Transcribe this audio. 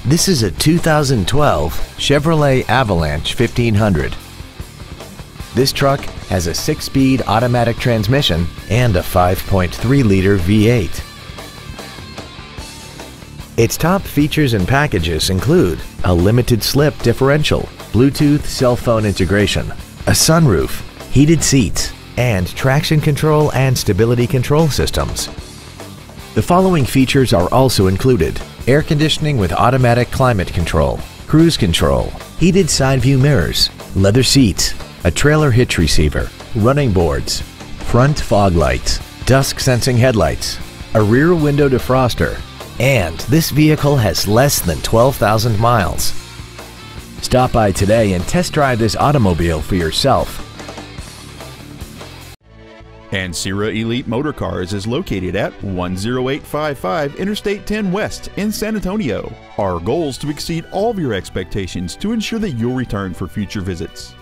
This is a 2012 Chevrolet Avalanche 1500. This truck has a 6-speed automatic transmission and a 5.3-liter V8. Its top features and packages include a limited slip differential, Bluetooth cell phone integration, a sunroof, heated seats, and traction control and stability control systems. The following features are also included: air conditioning with automatic climate control, cruise control, heated side view mirrors, leather seats, a trailer hitch receiver, running boards, front fog lights, dusk sensing headlights, a rear window defroster, and this vehicle has less than 12,000 miles. Stop by today and test drive this automobile for yourself. Ancira Elite Motorcars is located at 10855 Interstate 10 West in San Antonio. Our goal is to exceed all of your expectations to ensure that you'll return for future visits.